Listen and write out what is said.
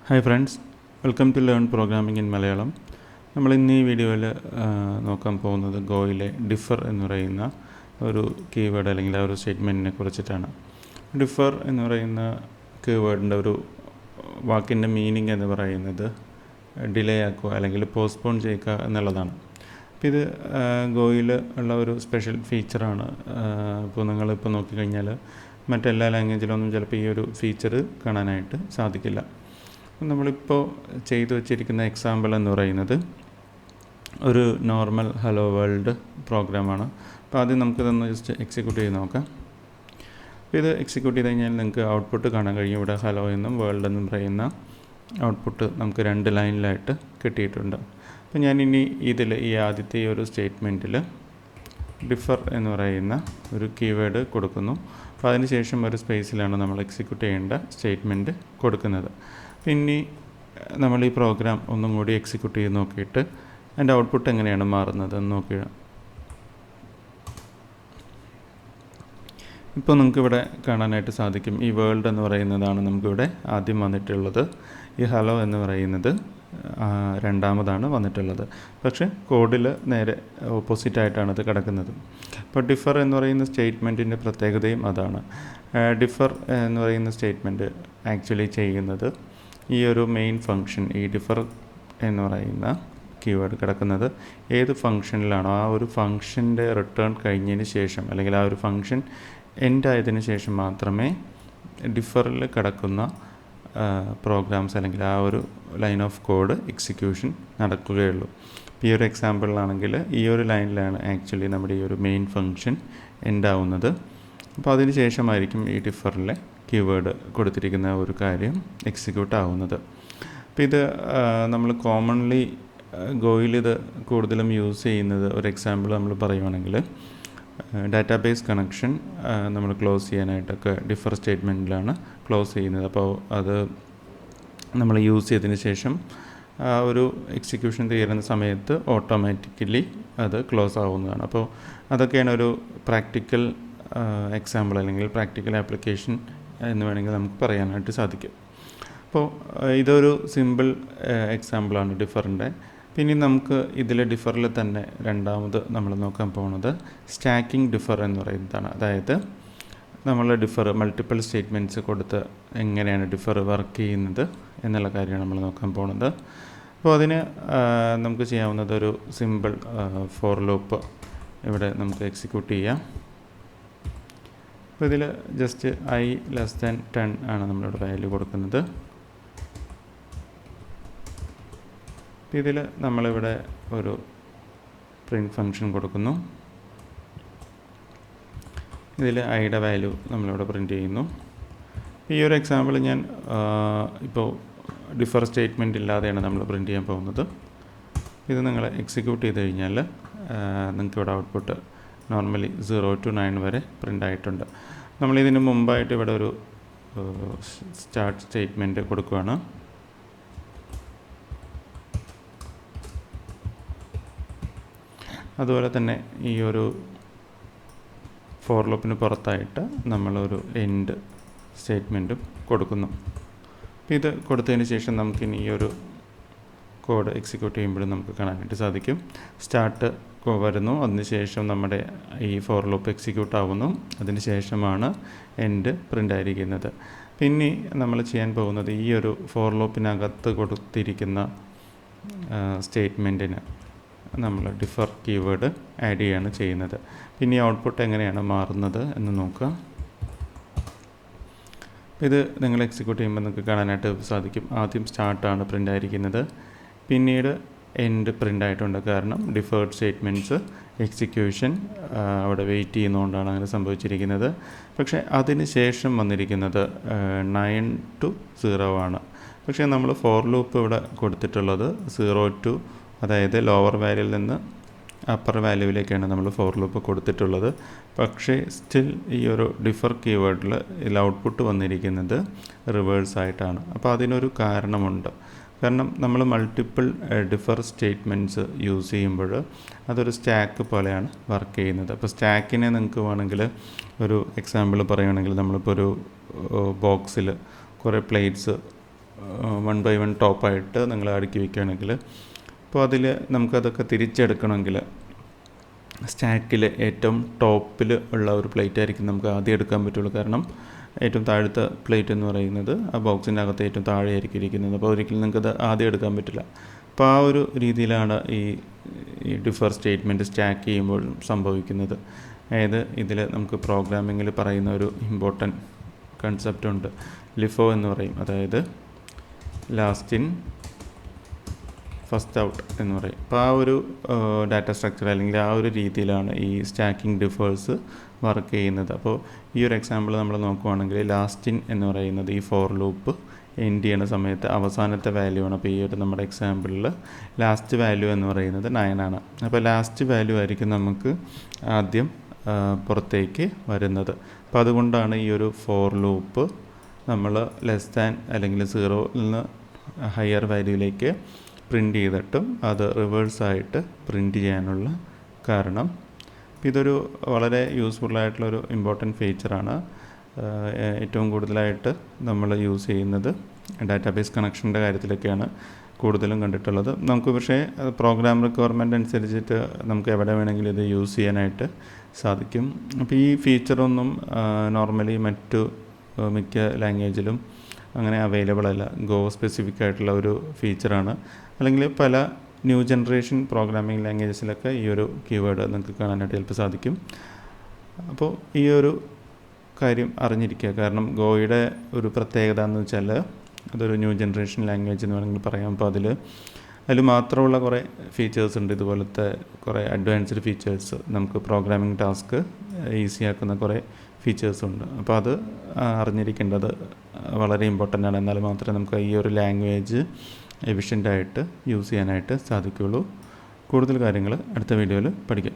Hi friends, welcome to Learn Programming in Malayalam. നമ്മൾ ഇന്ന് ഈ വീഡിയോയിൽ നോക്കാൻ പോകുന്നത് ഗോയിലെ ഡിഫർ എന്ന് പറയുന്ന ഒരു കീവേഡ് അല്ലെങ്കിൽ ആ ഒരു സ്റ്റേറ്റ്മെൻറ്റിനെ കുറിച്ചിട്ടാണ്. ഡിഫർ എന്ന് പറയുന്ന കീവേഡിൻ്റെ ഒരു വാക്കിൻ്റെ മീനിങ് എന്ന് പറയുന്നത് ഡിലേ ആക്കുക അല്ലെങ്കിൽ പോസ്റ്റ്പോൺ ചെയ്യുക എന്നുള്ളതാണ്. അപ്പോൾ ഇത് ഗോയിൽ ഉള്ള ഒരു സ്പെഷ്യൽ ഫീച്ചറാണ്. ഇപ്പോൾ നിങ്ങളിപ്പോൾ നോക്കിക്കഴിഞ്ഞാൽ മറ്റെല്ലാ ലാംഗ്വേജിലൊന്നും ചിലപ്പോൾ ഈ ഒരു ഫീച്ചർ കാണാനായിട്ട് സാധിക്കില്ല. നമ്മളിപ്പോൾ ചെയ്തു വച്ചിരിക്കുന്ന എക്സാമ്പിൾ എന്ന് പറയുന്നത് ഒരു നോർമൽ ഹലോ വേൾഡ് പ്രോഗ്രാമാണ്. അപ്പോൾ ആദ്യം നമുക്കിതൊന്ന് ജസ്റ്റ് എക്സിക്യൂട്ട് ചെയ്ത് നോക്കാം. അപ്പോൾ ഇത് എക്സിക്യൂട്ട് ചെയ്ത് കഴിഞ്ഞാൽ നിങ്ങൾക്ക് ഔട്ട്പുട്ട് കാണാൻ കഴിയും. ഇവിടെ ഹലോ എന്നും വേൾഡ് എന്നും പറയുന്ന ഔട്ട്പുട്ട് നമുക്ക് 2 ലൈനിലായിട്ട് കിട്ടിയിട്ടുണ്ട്. അപ്പോൾ ഞാനിനി ഈ ആദ്യത്തെ ഈ ഒരു സ്റ്റേറ്റ്മെൻറ്റിൽ ഡിഫർ എന്ന് പറയുന്ന ഒരു കീവേഡ് കൊടുക്കുന്നു. അപ്പോൾ അതിന് ശേഷം ഒരു സ്പേസിലാണ് നമ്മൾ എക്സിക്യൂട്ട് ചെയ്യേണ്ട സ്റ്റേറ്റ്മെൻറ്റ് കൊടുക്കുന്നത്. പിന്നെ നമ്മൾ ഈ പ്രോഗ്രാം ഒന്നും കൂടി എക്സിക്യൂട്ട് ചെയ്ത് നോക്കിയിട്ട് അതിൻ്റെ ഔട്ട്പുട്ട് എങ്ങനെയാണ് മാറുന്നത് എന്ന് നോക്കുക. ഇപ്പോൾ നമുക്കിവിടെ കാണാനായിട്ട് സാധിക്കും, ഈ വേൾഡ് എന്ന് പറയുന്നതാണ് നമുക്കിവിടെ ആദ്യം വന്നിട്ടുള്ളത്. ഈ ഹലോ എന്ന് പറയുന്നത് രണ്ടാമതാണ് വന്നിട്ടുള്ളത്. പക്ഷേ കോഡിൽ നേരെ ഓപ്പോസിറ്റായിട്ടാണ് ഇത് കിടക്കുന്നത്. അപ്പോൾ ഡിഫർ എന്ന് പറയുന്ന സ്റ്റേറ്റ്മെൻറ്റിൻ്റെ പ്രത്യേകതയും അതാണ്. ഡിഫർ എന്ന് പറയുന്ന സ്റ്റേറ്റ്മെൻറ്റ് ആക്ച്വലി ചെയ്യുന്നത് ഈ ഒരു മെയിൻ ഫങ്ഷൻ, ഈ ഡിഫർ എന്ന് പറയുന്ന കീവേഡ് കിടക്കുന്നത് ഏത് ഫങ്ഷനിലാണോ ആ ഒരു ഫങ്ഷൻ്റെ റിട്ടേൺ കഴിഞ്ഞതിന് ശേഷം അല്ലെങ്കിൽ ആ ഒരു ഫങ്ഷൻ എൻഡ് ആയതിനു ശേഷം മാത്രമേ ഡിഫറിൽ കിടക്കുന്ന പ്രോഗ്രാംസ് അല്ലെങ്കിൽ ആ ഒരു ലൈൻ ഓഫ് കോഡ് എക്സിക്യൂഷൻ നടക്കുകയുള്ളൂ. ഈ ഒരു എക്സാമ്പിളിലാണെങ്കിൽ ഈ ഒരു ലൈനിലാണ് ആക്ച്വലി നമ്മുടെ ഈ ഒരു മെയിൻ ഫങ്ഷൻ എൻഡ് ആവുന്നത്. അപ്പോൾ അതിന് ശേഷമായിരിക്കും ഈ ഡിഫറിലെ കീവേഡ് കൊടുത്തിരിക്കുന്ന ഒരു കാര്യം എക്സിക്യൂട്ട് ആവുന്നത്. അപ്പോൾ ഇത് നമ്മൾ കോമൺലി ഗോയിൽ ഇത് കൂടുതലും യൂസ് ചെയ്യുന്നത്, ഒരു എക്സാമ്പിൾ നമ്മൾ പറയുവാണെങ്കിൽ ഡാറ്റാബേസ് കണക്ഷൻ നമ്മൾ ക്ലോസ് ചെയ്യാനായിട്ടൊക്കെ ഡിഫർ സ്റ്റേറ്റ്മെൻറ്റിലാണ് ക്ലോസ് ചെയ്യുന്നത്. അപ്പോൾ അത് നമ്മൾ യൂസ് ചെയ്തതിന് ശേഷം ഒരു എക്സിക്യൂഷൻ തീരുന്ന സമയത്ത് ഓട്ടോമാറ്റിക്കലി അത് ക്ലോസ് ആവുന്നതാണ്. അപ്പോൾ അതൊക്കെയാണ് ഒരു പ്രാക്ടിക്കൽ എക്സാമ്പിൾ അല്ലെങ്കിൽ പ്രാക്ടിക്കൽ ആപ്ലിക്കേഷൻ എന്ന് വേണമെങ്കിൽ നമുക്ക് പറയാനായിട്ട് സാധിക്കും. അപ്പോൾ ഇതൊരു സിമ്പിൾ എക്സാമ്പിളാണ് ഡിഫറിൻ്റെ. പിന്നെ നമുക്ക് ഇതിൽ ഡിഫറിൽ തന്നെ രണ്ടാമത് നമ്മൾ നോക്കാൻ പോകുന്നത് സ്റ്റാക്കിംഗ് ഡിഫർ എന്ന് പറയുന്നതാണ്. അതായത് നമ്മൾ ഡിഫർ മൾട്ടിപ്പിൾ സ്റ്റേറ്റ്മെൻറ്റ്സ് കൊടുത്ത് എങ്ങനെയാണ് ഡിഫർ വർക്ക് ചെയ്യുന്നത് എന്നുള്ള കാര്യമാണ് നമ്മൾ നോക്കാൻ പോകുന്നത്. അപ്പോൾ അതിന് നമുക്ക് ചെയ്യാവുന്നത് ഒരു സിമ്പിൾ ഫോർ ലൂപ്പ് ഇവിടെ നമുക്ക് എക്സിക്യൂട്ട് ചെയ്യാം. അപ്പോൾ ഇതിൽ ജസ്റ്റ് i<10 ആണ് നമ്മളിവിടെ വാല്യൂ കൊടുക്കുന്നത്. അപ്പോൾ ഇതിൽ നമ്മളിവിടെ ഒരു പ്രിൻറ്റ് ഫങ്ഷൻ കൊടുക്കുന്നു. ഇതിൽ ഐയുടെ വാല്യൂ നമ്മളിവിടെ പ്രിൻറ്റ് ചെയ്യുന്നു. ഈ ഒരു എക്സാമ്പിൾ ഞാൻ ഇപ്പോൾ ഡിഫർ സ്റ്റേറ്റ്മെൻറ്റ് ഇല്ലാതെയാണ് നമ്മൾ പ്രിൻറ്റ് ചെയ്യാൻ പോകുന്നത്. ഇത് നിങ്ങൾ എക്സിക്യൂട്ട് ചെയ്ത് കഴിഞ്ഞാൽ നിങ്ങൾക്കിവിടെ ഔട്ട്പുട്ട് നോർമലി 0 to 9 വരെ പ്രിൻ്റ് ആയിട്ടുണ്ട്. നമ്മളിതിന് മുമ്പായിട്ട് ഇവിടെ ഒരു സ്റ്റാർട്ട് സ്റ്റേറ്റ്മെൻറ്റ് കൊടുക്കുകയാണ്. അതുപോലെ തന്നെ ഈ ഒരു ഫോർ ലൂപ്പിന് പുറത്തായിട്ട് നമ്മളൊരു എൻഡ് സ്റ്റേറ്റ്മെൻറ്റും കൊടുക്കുന്നു. അപ്പോൾ ഇത് കൊടുത്തതിന് ശേഷം നമുക്കിനി ഈ ഒരു കോഡ് എക്സിക്യൂട്ട് ചെയ്യുമ്പോഴും നമുക്ക് കാണാനായിട്ട് സാധിക്കും. സ്റ്റാർട്ട് വരുന്നു, അതിനുശേഷം നമ്മുടെ ഈ ഫോർ ലൂപ്പ് എക്സിക്യൂട്ട് ആവുന്നു, അതിന് ശേഷമാണ് എൻഡ് പ്രിൻ്റ് ആയിരിക്കുന്നത്. പിന്നെ നമ്മൾ ചെയ്യാൻ പോകുന്നത് ഈ ഒരു ഫോർ ലൂപ്പിനകത്ത് കൊടുത്തിരിക്കുന്ന സ്റ്റേറ്റ്മെൻറ്റിന് നമ്മൾ ഡിഫർ കീവേഡ് ആഡ് ചെയ്യുകയാണ് ചെയ്യുന്നത്. പിന്നെ ഈ ഔട്ട്പുട്ട് എങ്ങനെയാണ് മാറുന്നത് എന്ന് നോക്കുക. ഇത് നിങ്ങൾ എക്സിക്യൂട്ട് ചെയ്യുമ്പോൾ നിങ്ങൾക്ക് കാണാനായിട്ട് സാധിക്കും. ആദ്യം സ്റ്റാർട്ടാണ് പ്രിൻ്റ് ആയിരിക്കുന്നത്, പിന്നീട് എൻഡ് പ്രിൻ്റ് ആയിട്ടുണ്ട്. കാരണം ഡിഫേർഡ് സ്റ്റേറ്റ്മെൻറ്റ്സ് എക്സിക്യൂഷൻ അവിടെ വെയിറ്റ് ചെയ്യുന്നതുകൊണ്ടാണ് അങ്ങനെ സംഭവിച്ചിരിക്കുന്നത്. പക്ഷേ അതിന് ശേഷം വന്നിരിക്കുന്നത് 9 to 0 ആണ്. പക്ഷേ നമ്മൾ ഫോർ ലൂപ്പ് ഇവിടെ കൊടുത്തിട്ടുള്ളത് 0 to, അതായത് ലോവർ വാല്യൂവിൽ നിന്ന് അപ്പർ വാല്യൂവിലേക്കാണ് നമ്മൾ ഫോർ ലൂപ്പ് കൊടുത്തിട്ടുള്ളത്. പക്ഷേ സ്റ്റിൽ ഈ ഒരു ഡിഫർ കീവേഡിൽ ഇതിൽ ഔട്ട്പുട്ട് വന്നിരിക്കുന്നത് റിവേഴ്സ് ആയിട്ടാണ്. അപ്പോൾ അതിനൊരു കാരണമുണ്ട്. കാരണം നമ്മൾ മൾട്ടിപ്പിൾ ഡിഫർ സ്റ്റേറ്റ്മെൻറ്റ്സ് യൂസ് ചെയ്യുമ്പോൾ അതൊരു സ്റ്റാക്ക് പോലെയാണ് വർക്ക് ചെയ്യുന്നത്. അപ്പോൾ സ്റ്റാക്കിനെ നിങ്ങൾക്ക് വേണമെങ്കിൽ ഒരു എക്സാമ്പിൾ പറയുകയാണെങ്കിൽ നമ്മളിപ്പോൾ ഒരു ബോക്സിൽ കുറേ പ്ലേറ്റ്സ് വൺ ബൈ വൺ ടോപ്പായിട്ട് നിങ്ങൾ അടുക്കി വയ്ക്കുകയാണെങ്കിൽ, അപ്പോൾ അതിൽ നമുക്കതൊക്കെ തിരിച്ചെടുക്കണമെങ്കിൽ സ്റ്റാക്കിൽ ഏറ്റവും ടോപ്പിൽ ഉള്ള ഒരു പ്ലേറ്റ് ആയിരിക്കും നമുക്ക് ആദ്യം എടുക്കാൻ പറ്റുള്ളൂ. കാരണം ഏറ്റവും താഴത്തെ പ്ലേറ്റ് എന്ന് പറയുന്നത് ആ ബോക്സിൻ്റെ അകത്ത് ഏറ്റവും താഴെയായിരിക്കും ഇരിക്കുന്നത്. അപ്പോൾ ഒരിക്കലും നിങ്ങൾക്കത് ആദ്യം എടുക്കാൻ പറ്റില്ല. അപ്പോൾ ആ ഒരു രീതിയിലാണ് ഈ ഡിഫർ സ്റ്റേറ്റ്മെൻറ്റ് സ്റ്റാക്ക് ചെയ്യുമ്പോൾ സംഭവിക്കുന്നത്. അതായത് ഇതിൽ നമുക്ക് പ്രോഗ്രാമിങ്ങിൽ പറയുന്ന ഒരു ഇമ്പോർട്ടൻറ്റ് കൺസെപ്റ്റ് ഉണ്ട്, ലിഫോ എന്ന് പറയും. അതായത് ലാസ്റ്റ് ഇൻ ഫസ്റ്റ് ഔട്ട് എന്ന് പറയും. അപ്പോൾ ആ ഒരു ഡാറ്റ സ്ട്രക്ചർ അല്ലെങ്കിൽ ആ ഒരു രീതിയിലാണ് ഈ സ്റ്റാക്കിംഗ് ഡിഫേഴ്സ് വർക്ക് ചെയ്യുന്നത്. അപ്പോൾ ഈ ഒരു എക്സാമ്പിൾ നമ്മൾ നോക്കുവാണെങ്കിൽ ലാസ്റ്റ് ഇൻ എന്ന് പറയുന്നത് ഈ ഫോർ ലൂപ്പ് എൻഡ് ചെയ്യുന്ന സമയത്ത് അവസാനത്തെ വാല്യൂ ആണ്. അപ്പോൾ ഈ ഒരു നമ്മുടെ എക്സാമ്പിളിൽ ലാസ്റ്റ് വാല്യൂ എന്ന് പറയുന്നത് 9 ആണ്. അപ്പോൾ ലാസ്റ്റ് വാല്യൂ ആയിരിക്കും നമുക്ക് ആദ്യം പുറത്തേക്ക് വരുന്നത്. അപ്പോൾ അതുകൊണ്ടാണ് ഈ ഒരു ഫോർ ലൂപ്പ് നമ്മൾ ലെസ് ദാൻ അല്ലെങ്കിൽ 0 നിന്ന് ഹയർ വാല്യൂയിലേക്ക് പ്രിൻ്റ് ചെയ്തിട്ടും അത് റിവേഴ്സായിട്ട് പ്രിൻ്റ് ചെയ്യാനുള്ള കാരണം. ഇതൊരു വളരെ യൂസ്ഫുള്ളായിട്ടുള്ളൊരു ഇമ്പോർട്ടൻറ്റ് ഫീച്ചറാണ്. ഏറ്റവും കൂടുതലായിട്ട് നമ്മൾ യൂസ് ചെയ്യുന്നത് ഡാറ്റാബേസ് കണക്ഷൻ്റെ കാര്യത്തിലൊക്കെയാണ് കൂടുതലും കണ്ടിട്ടുള്ളത്. നമുക്ക് പക്ഷേ പ്രോഗ്രാം റിക്വയർമെൻ്റ് അനുസരിച്ചിട്ട് നമുക്ക് എവിടെ വേണമെങ്കിലും ഇത് യൂസ് ചെയ്യാനായിട്ട് സാധിക്കും. അപ്പോൾ ഈ ഫീച്ചറൊന്നും നോർമലി മിക്ക ലാംഗ്വേജിലും അങ്ങനെ അവൈലബിൾ അല്ല. ഗോ സ്പെസിഫിക് ആയിട്ടുള്ള ഒരു ഫീച്ചറാണ്. അല്ലെങ്കിൽ പല ന്യൂ ജനറേഷൻ പ്രോഗ്രാമിംഗ് ലാംഗ്വേജസിലൊക്കെ ഈ ഒരു കീവേഡ് നിങ്ങൾക്ക് കാണാനായിട്ട് ചിലപ്പോൾ സാധിക്കും. അപ്പോൾ ഈ ഒരു കാര്യം അറിഞ്ഞിരിക്കുക. കാരണം ഗോയുടെ ഒരു പ്രത്യേകത എന്ന് വെച്ചാൽ അതൊരു ന്യൂ ജനറേഷൻ ലാംഗ്വേജ് എന്ന് വേണമെങ്കിൽ പറയാം. അപ്പോൾ അതിൽ മാത്രമുള്ള കുറേ ഫീച്ചേഴ്സ് ഉണ്ട്. ഇതുപോലത്തെ കുറേ അഡ്വാൻസ്ഡ് ഫീച്ചേഴ്സ്, നമുക്ക് പ്രോഗ്രാമിംഗ് ടാസ്ക് ഈസിയാക്കുന്ന കുറേ ഫീച്ചേഴ്സുണ്ട്. അപ്പോൾ അത് അറിഞ്ഞിരിക്കേണ്ടത് വളരെ ഇമ്പോർട്ടൻ്റ് ആണ്. എന്നാൽ മാത്രമേ നമുക്ക് ഈ ഒരു ലാംഗ്വേജ് എഫിഷ്യൻ്റായിട്ട് യൂസ് ചെയ്യാനായിട്ട് സാധിക്കുകയുള്ളൂ. കൂടുതൽ കാര്യങ്ങൾ അടുത്ത വീഡിയോയിൽ പഠിക്കാം.